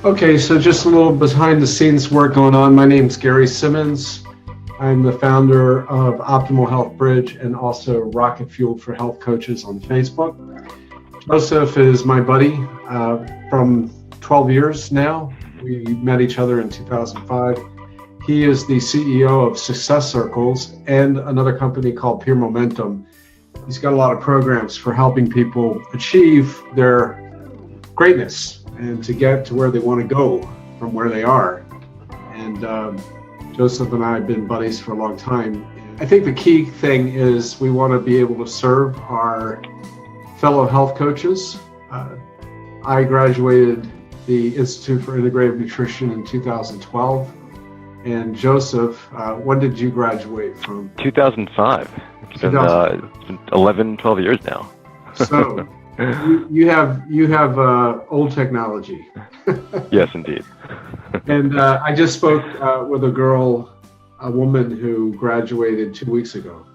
Okay, so just a little behind the scenes work going on. My name's Garey Simmons. I'm the founder of Optimal Health Bridge and also Rocket Fuel for Health Coaches on Facebook. Joseph is my buddy from 12 years now. We met each other in 2005. He is the CEO of SuccessCircles and another company called PeerMomentum. He's got a lot of programs for helping people achieve their greatness and to get to where they want to go from where they are. And Joseph and I have been buddies for a long time. I think the key thing is we want to be able to serve our fellow health coaches. I graduated the Institute for Integrative Nutrition in 2012. And Joseph, when did you graduate from? 2005. It's been 11, 12 years now. So you have old technology. Yes, indeed. And I just spoke with a woman who graduated 2 weeks ago.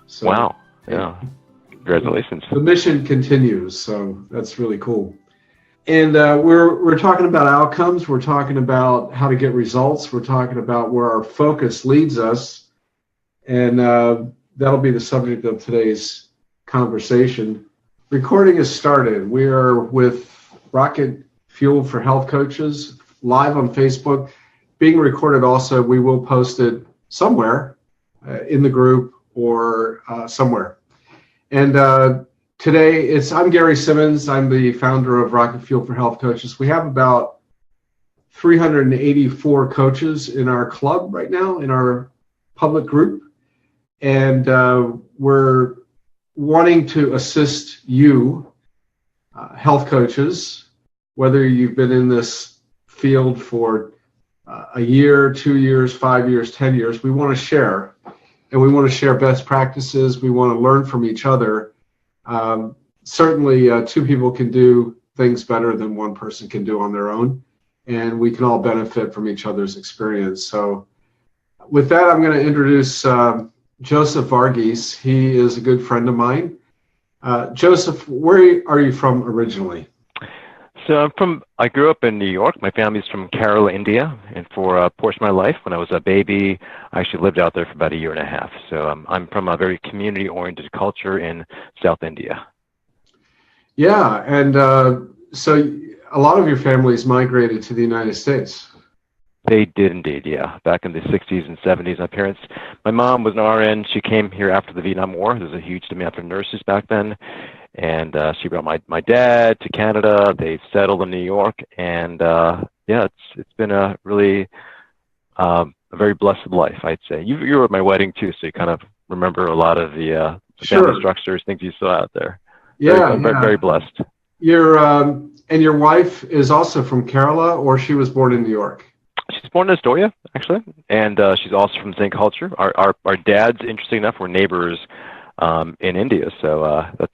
So, wow. Yeah. Congratulations. The mission continues, so that's really cool. And we're talking about outcomes. We're talking about how to get results. We're talking about where our focus leads us. And that'll be the subject of today's conversation. Recording has started. We are with Rocket Fuel for Health Coaches live on Facebook. Being recorded also, we will post it somewhere in the group or somewhere. And today, I'm Garey Simmons. I'm the founder of Rocket Fuel for Health Coaches. We have about 384 coaches in our club right now, in our public group. And we're wanting to assist you, health coaches, whether you've been in this field for a year, 2 years, 5 years, 10 years. We want to share, and we want to share best practices. We want to learn from each other. Certainly, two people can do things better than one person can do on their own, and we can all benefit from each other's experience. So with that, I'm going to introduce Joseph Varghese. He is a good friend of mine. Joseph, where are you from originally? So I grew up in New York. My family's from Kerala, India. And for a portion of my life, when I was a baby, I actually lived out there for about a year and a half. So I'm from a very community-oriented culture in South India. Yeah, and so a lot of your families migrated to the United States. They did indeed, yeah. Back in the 60s and 70s, my mom was an RN. She came here after the Vietnam War. There was a huge demand for nurses back then. And she brought my dad to Canada. They settled in New York. And yeah, it's been a really a very blessed life, I'd say. You were at my wedding too, so you kind of remember a lot of the family structures, things you saw out there. Yeah, very blessed. And your wife is also from Kerala, or she was born in New York? She's born in Astoria, actually, and she's also from the same culture. Our dads, interesting enough, were neighbors in India, so that's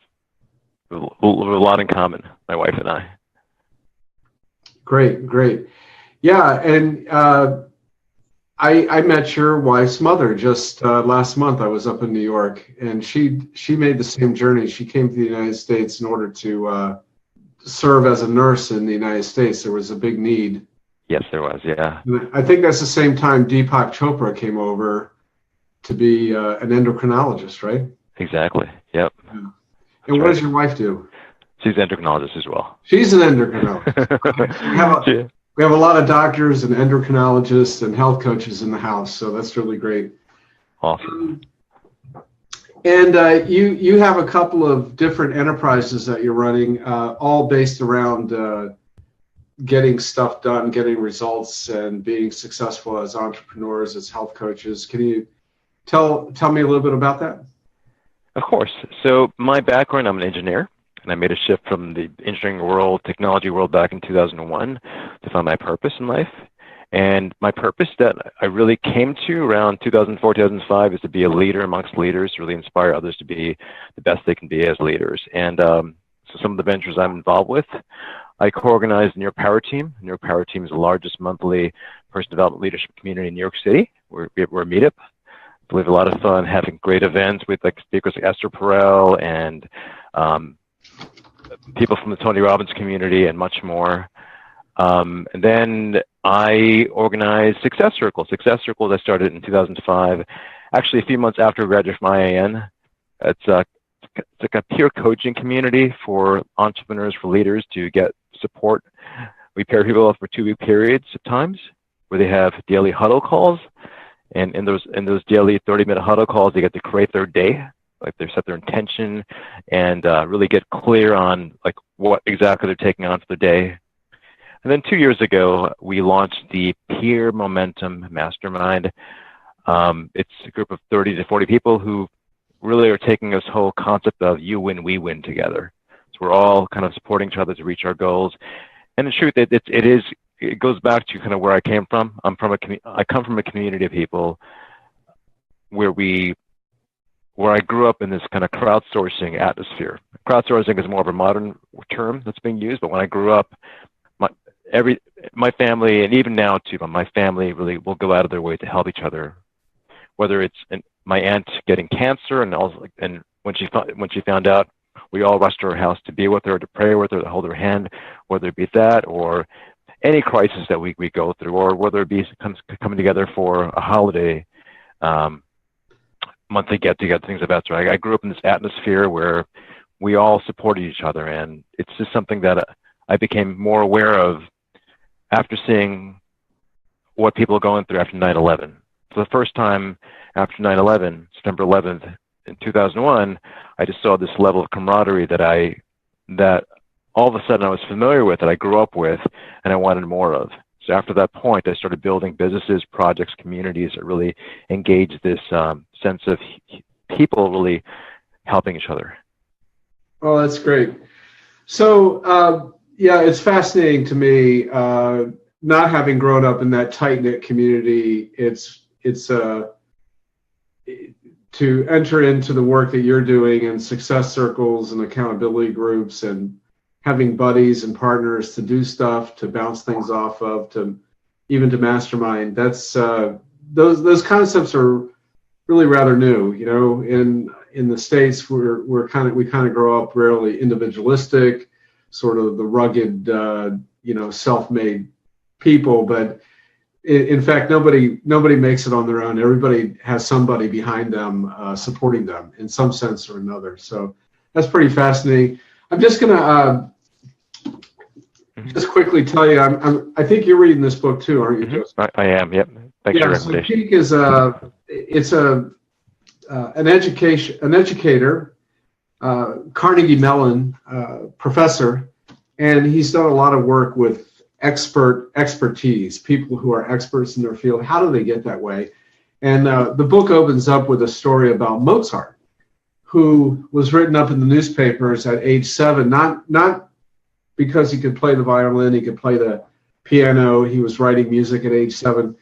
a lot in common, my wife and I. Great. Yeah, and I met your wife's mother just last month. I was up in New York, and she made the same journey. She came to the United States in order to serve as a nurse in the United States. There was a big need. Yes, there was, yeah. I think that's the same time Deepak Chopra came over to be an endocrinologist, right? Exactly, yep. Yeah. And what does your wife do? She's an endocrinologist as well. She's an endocrinologist. We have a lot of doctors and endocrinologists and health coaches in the house, so that's really great. Awesome. And you have a couple of different enterprises that you're running, all based around getting stuff done, getting results, and being successful as entrepreneurs, as health coaches. Can you tell me a little bit about that? Of course. So my background, I'm an engineer, and I made a shift from the engineering world, technology world back in 2001 to find my purpose in life. And my purpose that I really came to around 2004, 2005 is to be a leader amongst leaders, really inspire others to be the best they can be as leaders. And so some of the ventures I'm involved with, I co-organize the New York Power Team. New York Power Team is the largest monthly personal development leadership community in New York City. We're a meetup. We have a lot of fun having great events with like speakers like Esther Perel and people from the Tony Robbins community and much more. And then I organized SuccessCircles. SuccessCircles I started in 2005, actually a few months after I graduated from IAN. It's like a peer coaching community for entrepreneurs, for leaders to get support. We pair people up for 2-week periods at times where they have daily huddle calls. And in those daily 30-minute huddle calls, they get to create their day, like they set their intention and really get clear on like what exactly they're taking on for the day. And then 2 years ago, we launched the PeerMomentum Mastermind. It's a group of 30 to 40 people who really are taking this whole concept of you win, we win together. So we're all kind of supporting each other to reach our goals. And the truth, it goes back to kind of where I came from. I come from a community of people where I grew up in this kind of crowdsourcing atmosphere. Crowdsourcing is more of a modern term that's being used, but when I grew up, my family, and even now too, my family really will go out of their way to help each other. Whether it's my aunt getting cancer, and when she found out, we all rushed to her house to be with her, to pray with her, to hold her hand, whether it be that or any crisis that we go through, or whether it be coming together for a holiday, monthly get-together, things like that. So I grew up in this atmosphere where we all supported each other, and it's just something that I became more aware of after seeing what people are going through after 9/11. So the first time after 9/11, September 11th in 2001, I just saw this level of camaraderie that all of a sudden I was familiar with, that I grew up with, and I wanted more of. So after that point, I started building businesses, projects, communities that really engage this sense of people really helping each other. Oh, that's great. So, yeah, it's fascinating to me, not having grown up in that tight-knit community. It's to enter into the work that you're doing and success circles and accountability groups and having buddies and partners to do stuff, to bounce things off of, to even to mastermind. That's those concepts are really rather new. You know, in the States, we kind of grow up really individualistic, sort of the rugged, self-made people. But in fact, nobody makes it on their own. Everybody has somebody behind them supporting them in some sense or another. So that's pretty fascinating. I'm just gonna just quickly tell you. I think you're reading this book too, aren't you, Joseph? I am. Yep. Thanks for your so recommendation. Peak is an educator, Carnegie Mellon professor, and he's done a lot of work with expertise, people who are experts in their field. How do they get that way? And the book opens up with a story about Mozart, who was written up in the newspapers at age 7, not because he could play the violin, he could play the piano, he was writing music at age 7.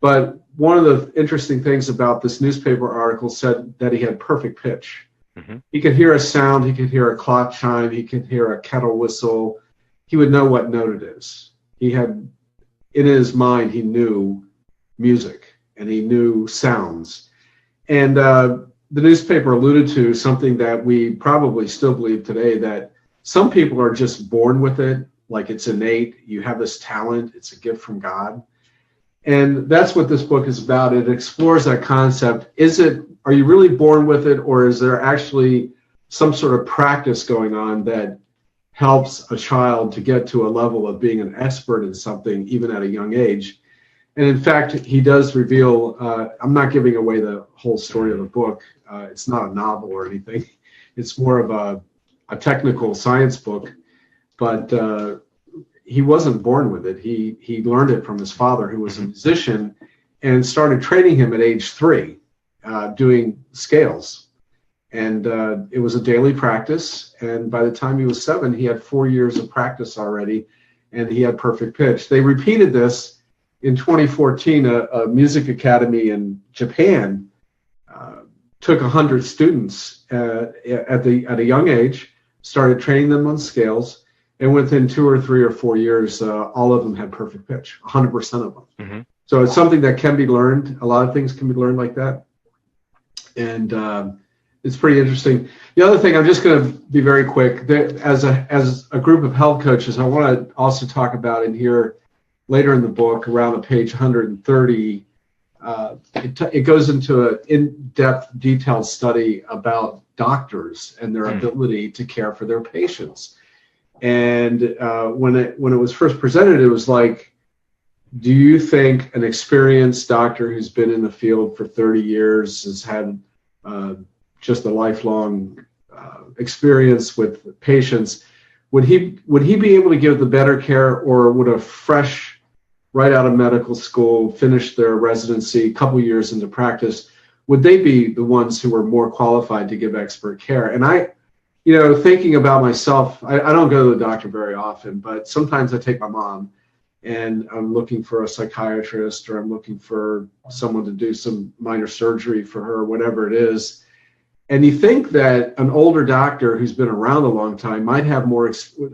But one of the interesting things about this newspaper article said that he had perfect pitch. Mm-hmm. He could hear a sound, he could hear a clock chime, he could hear a kettle whistle. He would know what note it is. He had, in his mind, he knew music and he knew sounds. And the newspaper alluded to something that we probably still believe today, that some people are just born with it, like it's innate. You have this talent, it's a gift from God. And that's what this book is about. It explores that concept. Are you really born with it, or is there actually some sort of practice going on that helps a child to get to a level of being an expert in something, even at a young age? And in fact, he does reveal, I'm not giving away the whole story of the book. It's not a novel or anything. It's more of a technical science book, but he wasn't born with it. He learned it from his father, who was a musician, and started training him at age 3, doing scales. And it was a daily practice. And by the time he was 7, he had 4 years of practice already, and he had perfect pitch. They repeated this in 2014. A music academy in Japan took 100 students at a young age, started training them on scales, and within 2 or 3 or 4 years, all of them had perfect pitch, 100% of them. Mm-hmm. So it's something that can be learned. A lot of things can be learned like that. And it's pretty interesting. The other thing, I'm just going to be very quick. As a group of health coaches, I want to also talk about in here later in the book, around page 130. It goes into an in-depth, detailed study about doctors and their ability to care for their patients. And when it was first presented, it was like, do you think an experienced doctor who's been in the field for 30 years, has had just a lifelong experience with patients, would he be able to give the better care, or would a fresh, right out of medical school, finish their residency, a couple years into practice, would they be the ones who are more qualified to give expert care? And I, thinking about myself, I don't go to the doctor very often, but sometimes I take my mom and I'm looking for a psychiatrist, or I'm looking for someone to do some minor surgery for her, whatever it is. And you think that an older doctor who's been around a long time might have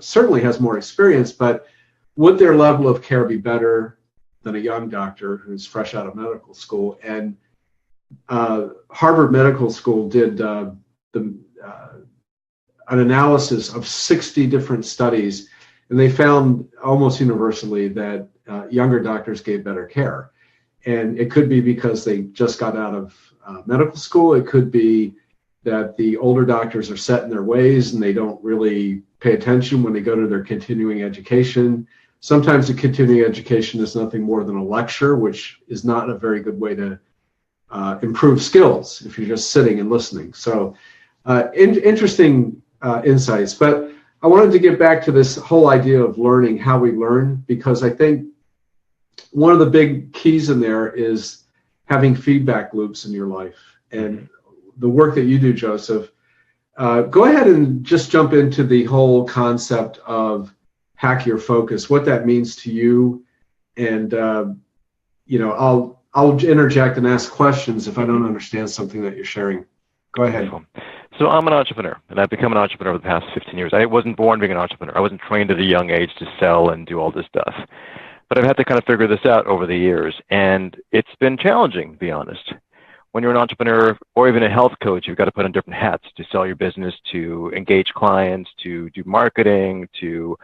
certainly has more experience, but would their level of care be better than a young doctor who's fresh out of medical school? And Harvard Medical School did an analysis of 60 different studies, and they found almost universally that younger doctors gave better care. And it could be because they just got out of medical school. It could be that the older doctors are set in their ways and they don't really pay attention when they go to their continuing education. Sometimes the continuing education is nothing more than a lecture, which is not a very good way to improve skills if you're just sitting and listening. So interesting insights. But I wanted to get back to this whole idea of learning, how we learn, because I think one of the big keys in there is having feedback loops in your life. And the work that you do, Joseph, go ahead and just jump into the whole concept of hack your focus, what that means to you. And, I'll interject and ask questions if I don't understand something that you're sharing. Go ahead. So I'm an entrepreneur, and I've become an entrepreneur over the past 15 years. I wasn't born being an entrepreneur. I wasn't trained at a young age to sell and do all this stuff. But I've had to kind of figure this out over the years, and it's been challenging, to be honest. When you're an entrepreneur or even a health coach, you've got to put on different hats to sell your business, to engage clients, to do marketing, to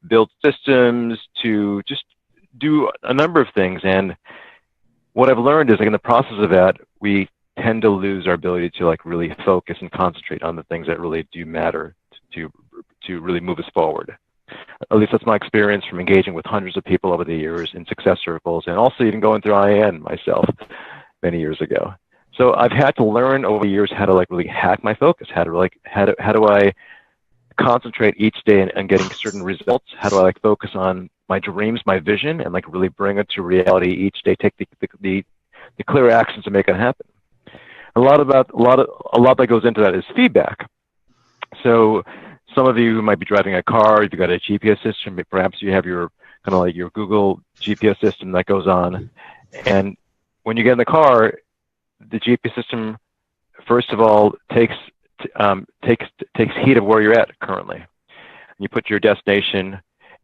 build systems, to just do a number of things. And what I've learned is, like, in the process of that, we tend to lose our ability to really focus and concentrate on the things that really do matter to really move us forward. At least that's my experience from engaging with hundreds of people over the years in SuccessCircles, and also even going through IAN myself many years ago. So I've had to learn over the years how to really hack my focus, how do I concentrate each day on getting certain results, how do I focus on my dreams, my vision, and really bring it to reality each day, take the clear actions to make it happen. A lot that goes into that is feedback. So some of you might be driving a car, you've got a GPS system, perhaps you have your your Google GPS system that goes on. And when you get in the car, the GPS system, first of all, takes heed of where you're at currently. And you put your destination,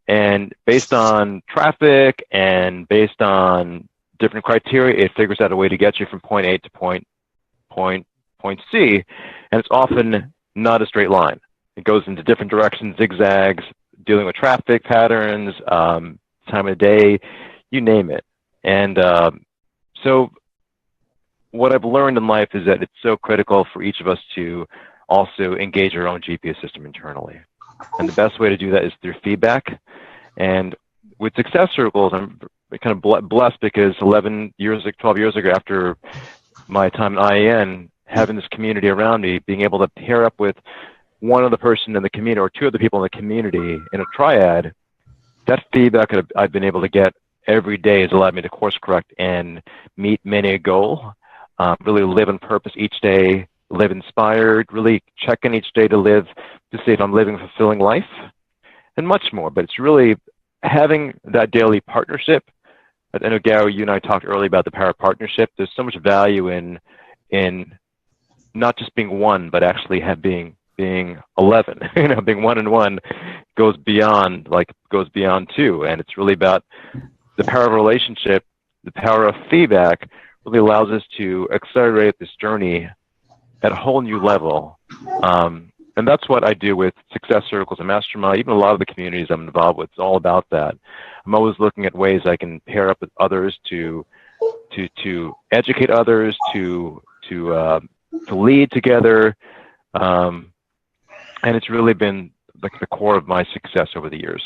and based on traffic and based on different criteria, it figures out a way to get you from point A to point C, and it's often not a straight line. It goes into different directions, zigzags, dealing with traffic patterns, time of day, you name it. And so what I've learned in life is that it's so critical for each of us to also engage our own GPS system internally. And the best way to do that is through feedback. And with SuccessCircles, I'm kind of blessed because 12 years ago, after my time at IAN, having this community around me, being able to pair up with one other person in the community or two other people in the community in a triad, that feedback I've been able to get every day has allowed me to course correct and meet many a goal, really live on purpose each day, live inspired, really check in each day to see if I'm living a fulfilling life, and much more. But it's really having that daily partnership. I know, Garey, you and I talked earlier about the power of partnership. There's so much value in not just being one, but actually being 11. Being 1 and 1 goes beyond two, and it's really about the power of relationship. The power of feedback really allows us to accelerate this journey at a whole new level. And that's what I do with SuccessCircles and Mastermind. Even a lot of the communities I'm involved with, it's all about that. I'm always looking at ways I can pair up with others to educate others, to lead together, and it's really been like the core of my success over the years.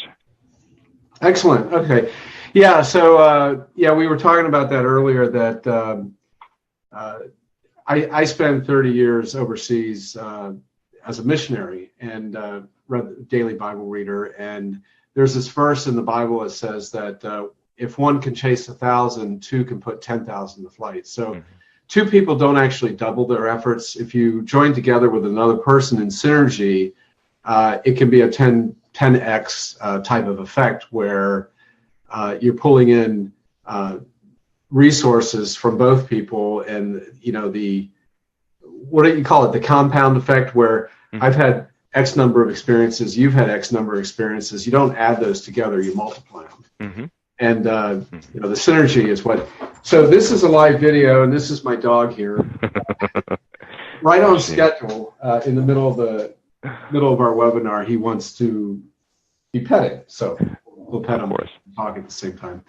Excellent. Okay. Yeah. So we were talking about that earlier. That I spent 30 years overseas as a missionary and read the daily Bible reader. And there's this verse in the Bible that says that if one can chase 1,000, two can put 10,000 to flight. So two people don't actually double their efforts. If you join together with another person in synergy, it can be a 10x type of effect where you're pulling in resources from both people, and what do you call it? The compound effect, where I've had X number of experiences, you've had X number of experiences. You don't add those together, you multiply them. And the synergy is what. So this is a live video, and this is my dog here, right on schedule. In the middle of our webinar, he wants to be petted, so we'll pet him and talk at the same time.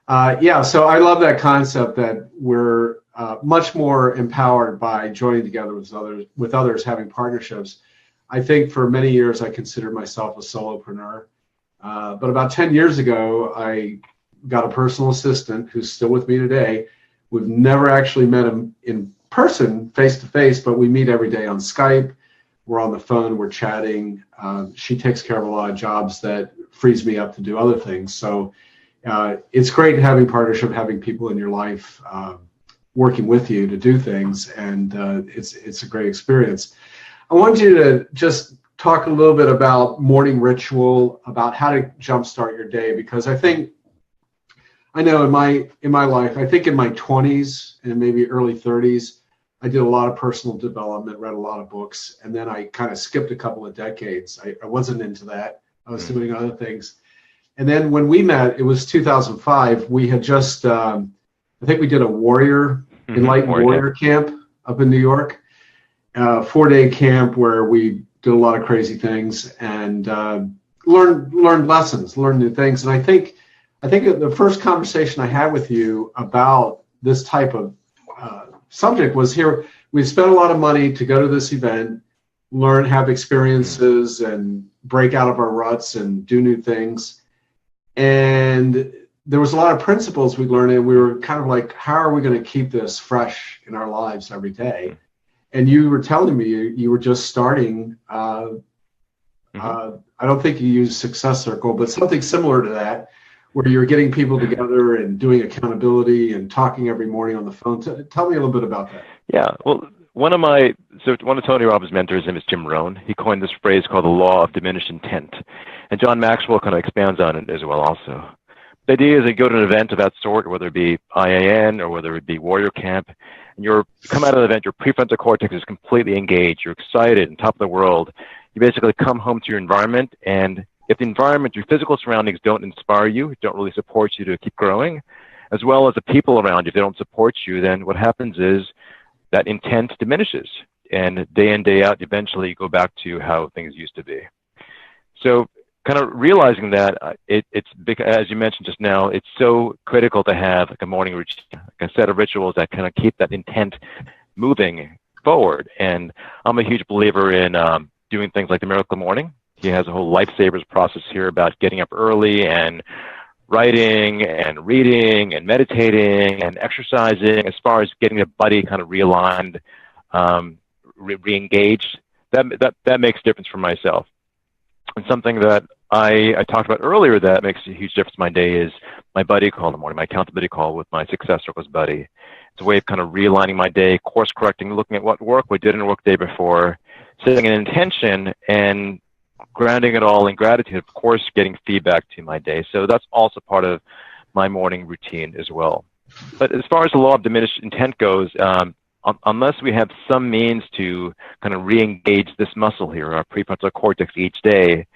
So I love that concept that we're much more empowered by joining together with others, having partnerships. I think for many years I considered myself a solopreneur, but about 10 years ago I got a personal assistant who's still with me today. We've never actually met him in person, face to face, but we meet every day on Skype. We're on the phone, we're chatting. She takes care of a lot of jobs that frees me up to do other things. So it's great having partnership, having people in your life working with you to do things, and it's a great experience. I want you to just talk a little bit about morning ritual, about how to jumpstart your day, because I know in my life, I think in my 20s and maybe early 30s, I did a lot of personal development, read a lot of books, and then I kind of skipped a couple of decades. I wasn't into that. I was doing other things. And then when we met, it was 2005. We had just, I think we did a Enlightened Warrior camp up in New York, 4-day camp where we did a lot of crazy things and learned lessons, learned new things. And I think the first conversation I had with you about this type of subject was here. We spent a lot of money to go to this event, have experiences and break out of our ruts and do new things. And there was a lot of principles we learned, and we were kind of like, how are we going to keep this fresh in our lives every day? And you were telling me you were just starting, I don't think you used Success Circle, but something similar to that, where you're getting people together and doing accountability and talking every morning on the phone. Tell me a little bit about that. Yeah, well, one of Tony Robbins' mentors, his name is Jim Rohn. He coined this phrase called the law of diminished intent. And John Maxwell kind of expands on it as well also. The idea is that you go to an event of that sort, whether it be IAN or whether it be Warrior Camp, and you come out of the event, your prefrontal cortex is completely engaged, you're excited and top of the world. You basically come home to your environment, and if the environment, your physical surroundings don't inspire you, don't really support you to keep growing, as well as the people around you, if they don't support you, then what happens is that intent diminishes. And day in, day out, eventually you go back to how things used to be. So kind of realizing that it's big, as you mentioned just now, it's so critical to have like a morning routine, like a set of rituals that kind of keep that intent moving forward. And I'm a huge believer in doing things like the Miracle Morning. He has a whole lifesavers process here about getting up early and writing and reading and meditating and exercising, as far as getting the body kind of realigned, re-engaged. That makes a difference for myself. And something that I talked about earlier that makes a huge difference in my day is my buddy call in the morning, my accountability call with my Success Circles buddy. It's a way of kind of realigning my day, course correcting, looking at what work we did in the work day before, setting an intention, and grounding it all in gratitude, of course, getting feedback to my day. So that's also part of my morning routine as well. But as far as the law of diminished intent goes, unless we have some means to kind of re-engage this muscle here, our prefrontal cortex each day,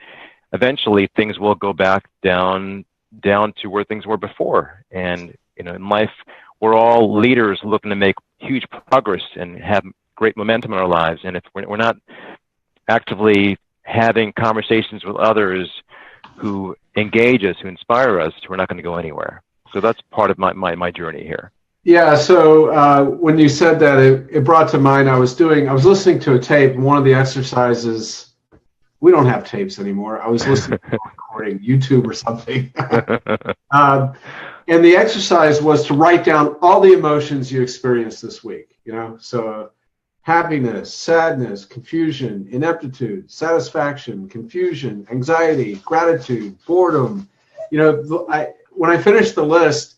eventually things will go back down to where things were before. And in life, we're all leaders looking to make huge progress and have great momentum in our lives. And if we're not actively having conversations with others who engage us, who inspire us, we're not going to go anywhere. So that's part of my journey here. Yeah. So when you said that, it brought to mind, I was listening to a tape, and one of the exercises, we don't have tapes anymore. I was listening to a recording, YouTube or something. And the exercise was to write down all the emotions you experienced this week, so happiness, sadness, confusion, ineptitude, satisfaction, confusion, anxiety, gratitude, boredom. When I finished the list,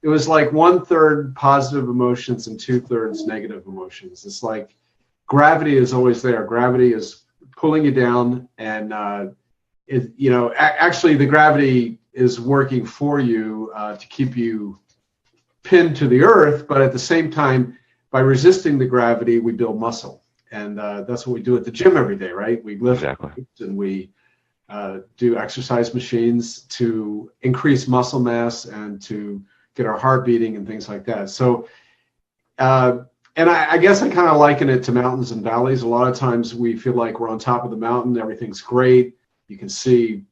it was like 1/3 positive emotions and 2/3 negative emotions. It's like gravity is always there. Gravity is pulling you down, and actually the gravity is working for you to keep you pinned to the earth, but at the same time, by resisting the gravity, we build muscle. And that's what we do at the gym every day, right? We lift and we do exercise machines to increase muscle mass and to get our heart beating and things like that. So, and I guess I kind of liken it to mountains and valleys. A lot of times we feel like we're on top of the mountain, everything's great. You can see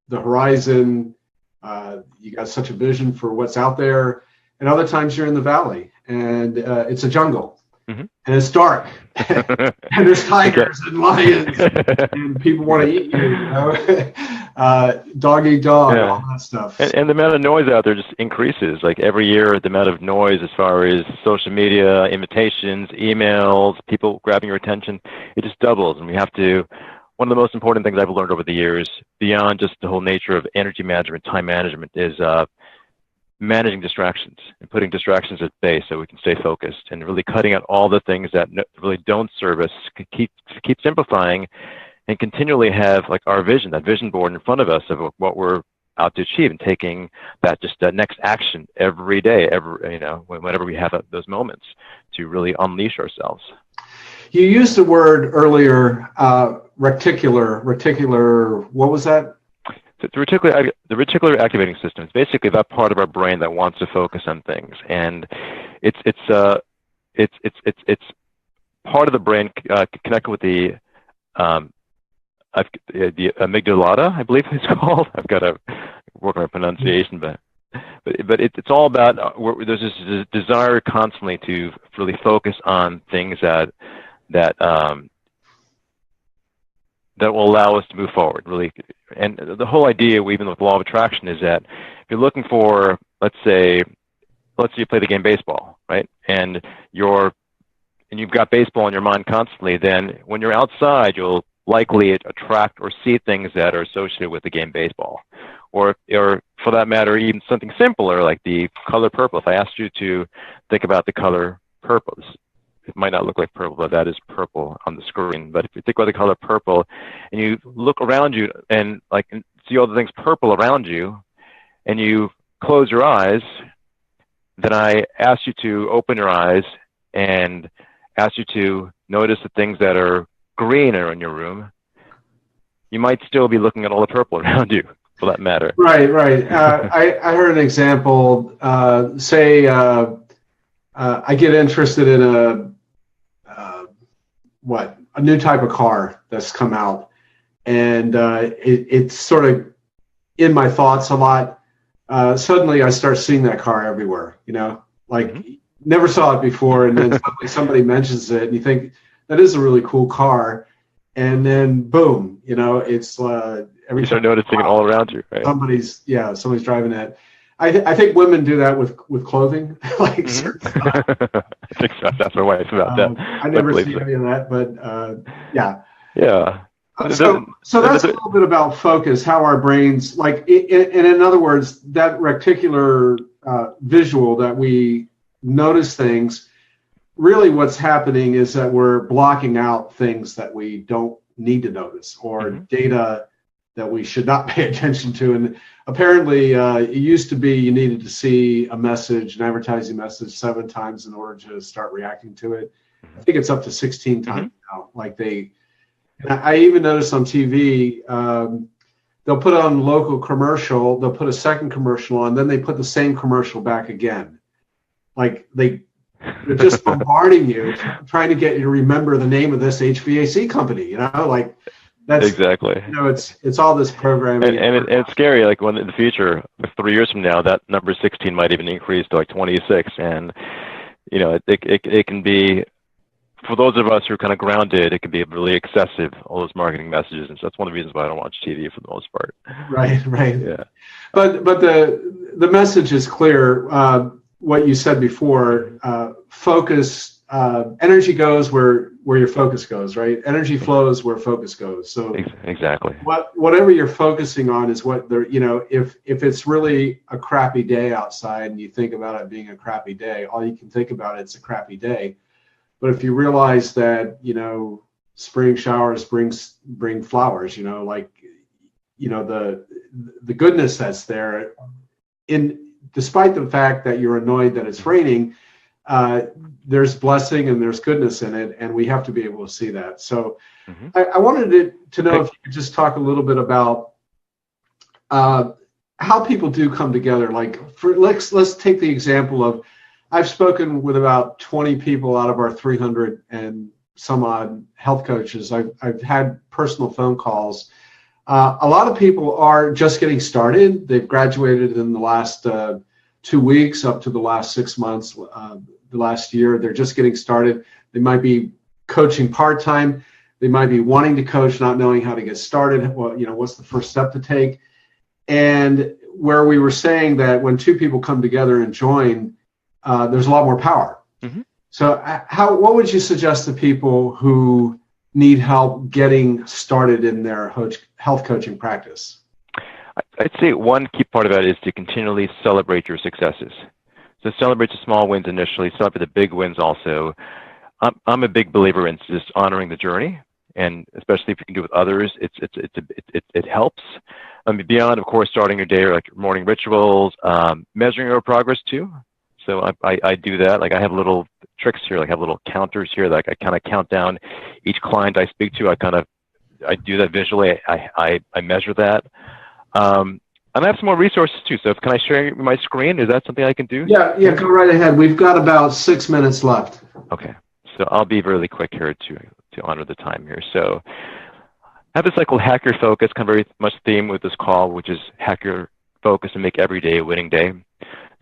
the horizon. You got such a vision for what's out there. And other times you're in the valley and it's a jungle, and it's dark, and there's tigers and lions, and people want to eat you, dog eat dog, all that stuff. And the amount of noise out there just increases. Like every year, the amount of noise as far as social media, invitations, emails, people grabbing your attention, it just doubles. And we have to, one of the most important things I've learned over the years, beyond just the whole nature of energy management, time management, is managing distractions and putting distractions at bay so we can stay focused, and really cutting out all the things that really don't serve us, keep simplifying, and continually have like our vision, that vision board in front of us of what we're out to achieve, and taking that next action every day, whenever we have those moments to really unleash ourselves. You used the word earlier, reticular, what was that? The reticular activating system is basically that part of our brain that wants to focus on things, and it's part of the brain connected with the amygdala, I believe it's called. I've got to work on my pronunciation, but it's all about there's this desire constantly to really focus on things that will allow us to move forward, really. And the whole idea, even with the law of attraction, is that if you're looking for, let's say you play the game baseball, right? And you've got baseball in your mind constantly, then when you're outside, you'll likely attract or see things that are associated with the game baseball. Or for that matter, even something simpler like the color purple. If I asked you to think about the color purple, it might not look like purple, but that is purple on the screen. But if you think about the color purple and you look around you and see all the things purple around you, and you close your eyes, then I ask you to open your eyes and ask you to notice the things that are green are in your room. You might still be looking at all the purple around you, for that matter. Right. I heard an example. Say I get interested in a new type of car that's come out, and it's sort of in my thoughts a lot. Suddenly I start seeing that car everywhere, never saw it before, and then suddenly somebody mentions it and you think that is a really cool car, and then boom, it's every you start noticing it all around you, right? Somebody's driving it. I think women do that with clothing. I think so. That's my wife about that. I never see any of that, but yeah. Yeah. So that's a little bit about focus, how our brains, in other words, that reticular visual that we notice things, really what's happening is that we're blocking out things that we don't need to notice, or data that we should not pay attention to. And apparently it used to be you needed to see an advertising message 7 times in order to start reacting to it. I think it's up to 16 times now. I even noticed on TV, they'll put on local commercial, they'll put a second commercial on, then they put the same commercial back again. They They're just bombarding you, trying to get you to remember the name of this HVAC company. You know, like that's Exactly. You know, it's all this programming. And it's scary. Like when in the future, like 3 years from now, that number 16 might even increase to like 26, and you know, it can be, for those of us who are kind of grounded, it can be really excessive, all those marketing messages, and so that's one of the reasons why I don't watch TV for the most part. Right. Yeah. But the message is clear. What you said before, focus, energy goes where your focus goes, right? Energy flows where focus goes. So exactly. Whatever you're focusing on is what they're, you know, if it's really a crappy day outside and you think about it being a crappy day, all you can think about it's a crappy day. But if you realize that, you know, spring showers bring flowers, you know, like, you know, the goodness that's there, despite the fact that you're annoyed that it's raining, there's blessing and there's goodness in it, and we have to be able to see that. So I wanted to know if you could just talk a little bit about how people do come together. Like, let's take the example of, I've spoken with about 20 people out of our 300 and some odd health coaches. I've had personal phone calls. A lot of people are just getting started. They've graduated in the last 2 weeks up to the last 6 months, the last year. They're just getting started. They might be coaching part-time. They might be wanting to coach, not knowing how to get started. Well, you know, what's the first step to take? And where we were saying that when two people come together and join, there's a lot more power. So what would you suggest to people who need help getting started in their health coaching practice? I'd say one key part of that is to continually celebrate your successes. So celebrate the small wins initially, celebrate the big wins also. I'm a big believer in just honoring the journey, and especially if you can do it with others, it helps. I mean, beyond, of course, starting your day or like your morning rituals, measuring your progress too. So I do that. Like I have little tricks here, like I have little counters here that I kind of count down each client I speak to. I do that visually. I measure that. And I have some more resources too. So can I share my screen? Is that something I can do? Yeah, go right ahead. We've got about 6 minutes left. Okay. So I'll be really quick here to honor the time here. So I have this called Hack Your Focus, kind of very much theme with this call, which is hack your focus and make every day a winning day.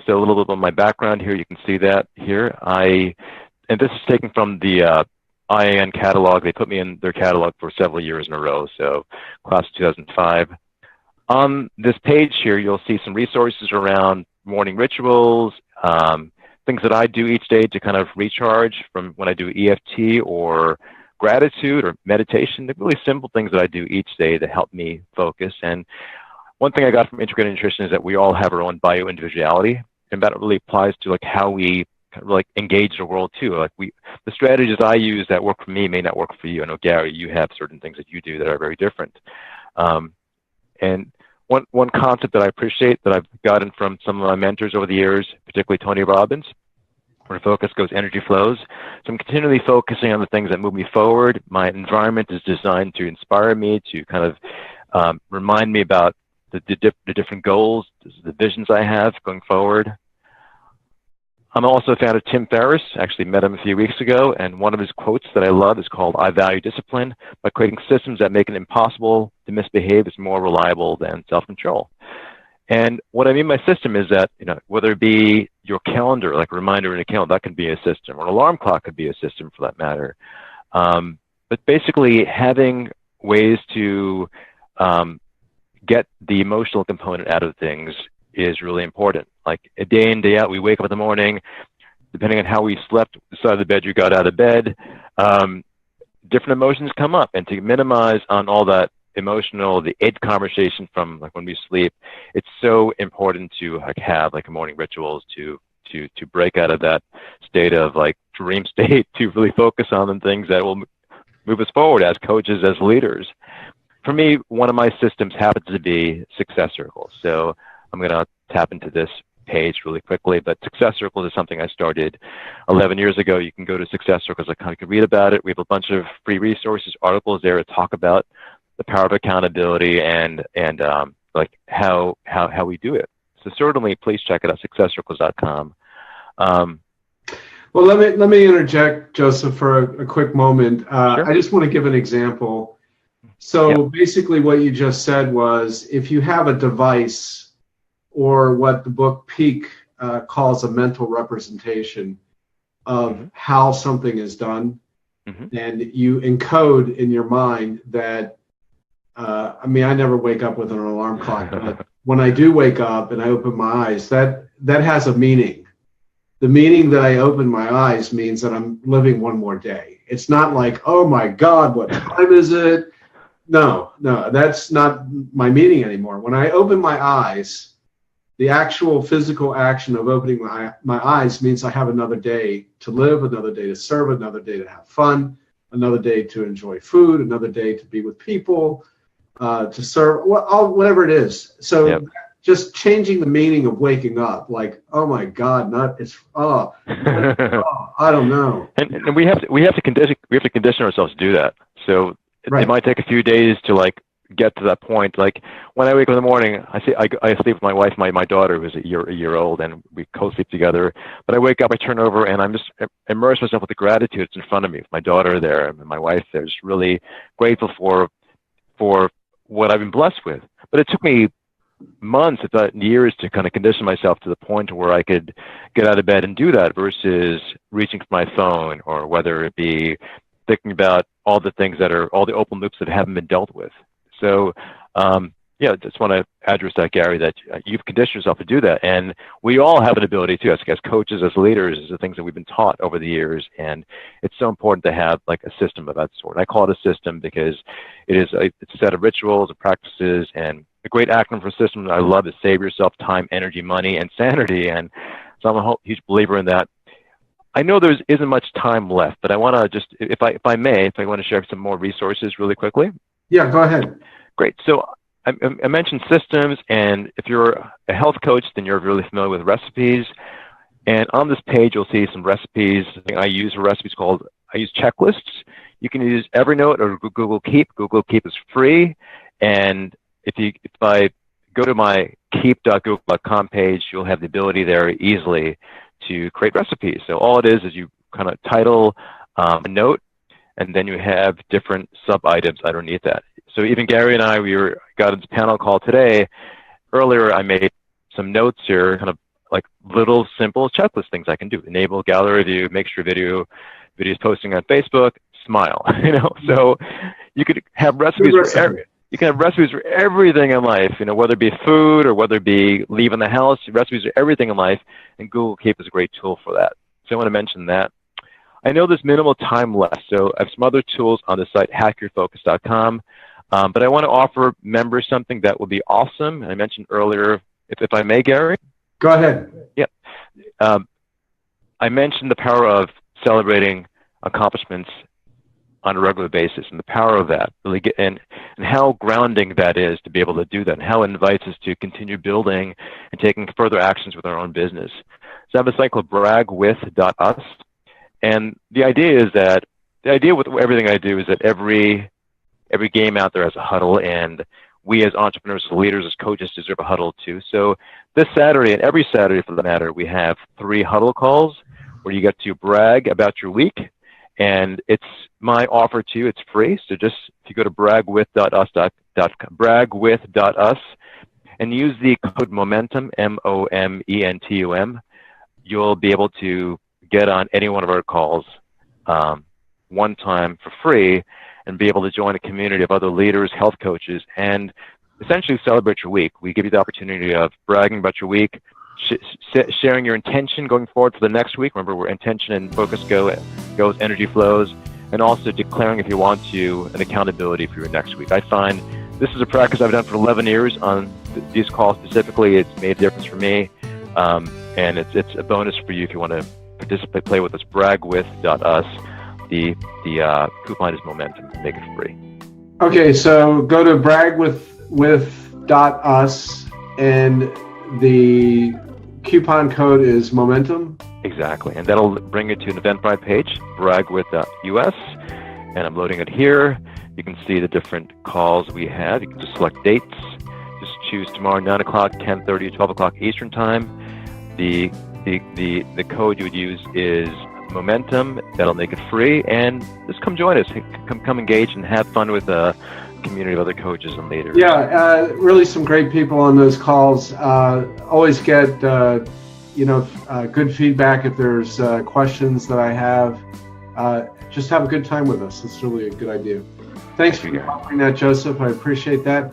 So a little bit of my background here, you can see that here. And this is taken from the IAN catalog. They put me in their catalog for several years in a row, so class of 2005. On this page here, you'll see some resources around morning rituals, things that I do each day to kind of recharge from when I do EFT or gratitude or meditation. They're really simple things that I do each day to help me focus. And one thing I got from integrated nutrition is that we all have our own bio-individuality, and that really applies to like how we kind of like engage the world too. Like the strategies I use that work for me may not work for you. I know, Gary, you have certain things that you do that are very different. And one concept that I appreciate that I've gotten from some of my mentors over the years, particularly Tony Robbins, where focus goes, energy flows. So I'm continually focusing on the things that move me forward. My environment is designed to inspire me, to kind of remind me about the different goals, the visions I have going forward. I'm also a fan of Tim Ferriss. Actually met him a few weeks ago, and one of his quotes that I love is called, "I value discipline. By creating systems that make it impossible to misbehave is more reliable than self-control." And what I mean by system is that, you know, whether it be your calendar, like a reminder in a calendar, that could be a system, or an alarm clock could be a system for that matter. But basically having ways to get the emotional component out of things is really important. Like a day in, day out, we wake up in the morning, depending on how we slept, the side of the bed you got out of bed, different emotions come up. And to minimize on all that emotional, the id conversation from like when we sleep, it's so important to like have like morning rituals to break out of that state of like dream state, to really focus on the things that will move us forward as coaches, as leaders. For me, one of my systems happens to be SuccessCircles. So I'm going to tap into this page really quickly, but SuccessCircles is something I started 11 years ago. You can go to SuccessCircles.com, you can read about it. We have a bunch of free resources, articles there to talk about the power of accountability and like how we do it. So certainly, please check it out, SuccessCircles.com. Well, let me interject, Joseph, for a quick moment. Sure. I just want to give an example. So basically what you just said was, if you have a device, or what the book Peak calls a mental representation of how something is done, and you encode in your mind that, I mean, I never wake up with an alarm clock, but when I do wake up and I open my eyes, that has a meaning. The meaning that I open my eyes means that I'm living one more day. It's not like, oh my God, what time is it? No, that's not my meaning anymore. When I open my eyes, the actual physical action of opening my eyes means I have another day to live, another day to serve, another day to have fun, another day to enjoy food, another day to be with people, to serve, whatever it is. So just changing the meaning of waking up, like, oh my God, I don't know. And we have to condition ourselves to do that. So it might take a few days to like get to that point. Like when I wake up in the morning, I sleep with my wife, my daughter, who's a year old, and we co-sleep together. But I wake up, I turn over, and I'm just immerse myself with the gratitude that's in front of me. My daughter there, and my wife there, just really grateful for what I've been blessed with. But it took me months, if not years, to kind of condition myself to the point where I could get out of bed and do that, versus reaching for my phone, or whether it be thinking about all the things that are, all the open loops that haven't been dealt with. So, just want to address that, Gary, that you've conditioned yourself to do that. And we all have an ability to, as coaches, as leaders, is the things that we've been taught over the years. And it's so important to have like a system of that sort. And I call it a system because it's a set of rituals and practices, and a great acronym for system that I love is save yourself time, energy, money, and sanity. And so I'm a huge believer in that. I know there isn't much time left, but I want to just, if I want to share some more resources really quickly. Yeah, go ahead. Great. So I mentioned systems, and if you're a health coach, then you're really familiar with recipes. And on this page, you'll see some recipes. I use for recipes I use checklists. You can use Evernote or Google Keep. Google Keep is free. And if I go to my keep.google.com page, you'll have the ability there easily to create recipes. So all it is you kind of title a note, and then you have different sub-items underneath that. So even Gary and I, got a panel call today. Earlier, I made some notes here, kind of like little simple checklist things I can do. Enable gallery view, make sure video is posting on Facebook, smile. So you could have recipes for everything in life, whether it be food or whether it be leaving the house. Recipes for everything in life, and Google Keep is a great tool for that. So I want to mention that. I know there's minimal time left, so I have some other tools on the site, hackyourfocus.com. But I want to offer members something that will be awesome. I mentioned earlier, if I may, Gary? Go ahead. Yeah. I mentioned the power of celebrating accomplishments on a regular basis, and the power of that, really and how grounding that is to be able to do that, and how it invites us to continue building and taking further actions with our own business. So I have a site called bragwith.us. And the idea with everything I do is that every game out there has a huddle, and we as entrepreneurs, leaders, as coaches deserve a huddle too. So this Saturday, and every Saturday for that matter, we have 3 huddle calls where you get to brag about your week. And it's my offer to you. It's free. So just if you go to bragwith.us and use the code Momentum, MOMENTUM, you'll be able to get on any one of our calls one time for free, and be able to join a community of other leaders, health coaches, and essentially celebrate your week. We give you the opportunity of bragging about your week, sharing your intention going forward for the next week. Remember, where intention and focus goes, energy flows, and also declaring, if you want to, an accountability for your next week. I find this is a practice I've done for 11 years on these calls specifically. It's made a difference for me, and it's a bonus for you if you want to participate, play with us. Bragwith.us. The coupon is Momentum. Make it free. Okay, so go to bragwith.us, and the coupon code is Momentum. Exactly, and that'll bring you to an Eventbrite page, bragwith.us, and I'm loading it here. You can see the different calls we have. You can just select dates. Just choose tomorrow, 9 o'clock, 10:30, 12 o'clock Eastern time. The code you would use is momentum. That'll make it free, and just come join us. Come engage and have fun with a community of other coaches and leaders. Yeah, really some great people on those calls. Always get good feedback if there's questions that I have. Just have a good time with us. It's really a good idea. Thanks for offering that, Joseph. I appreciate that.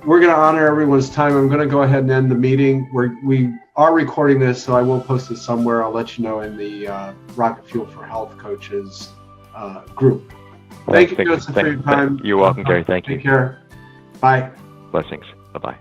We're going to honor everyone's time. I'm going to go ahead and end the meeting. We are recording this, so I will post it somewhere. I'll let you know in the Rocket Fuel for Health Coaches group. Thank you, Joseph, for your time. You're welcome, Garey. Thank you. Take care. Bye. Blessings. Bye-bye.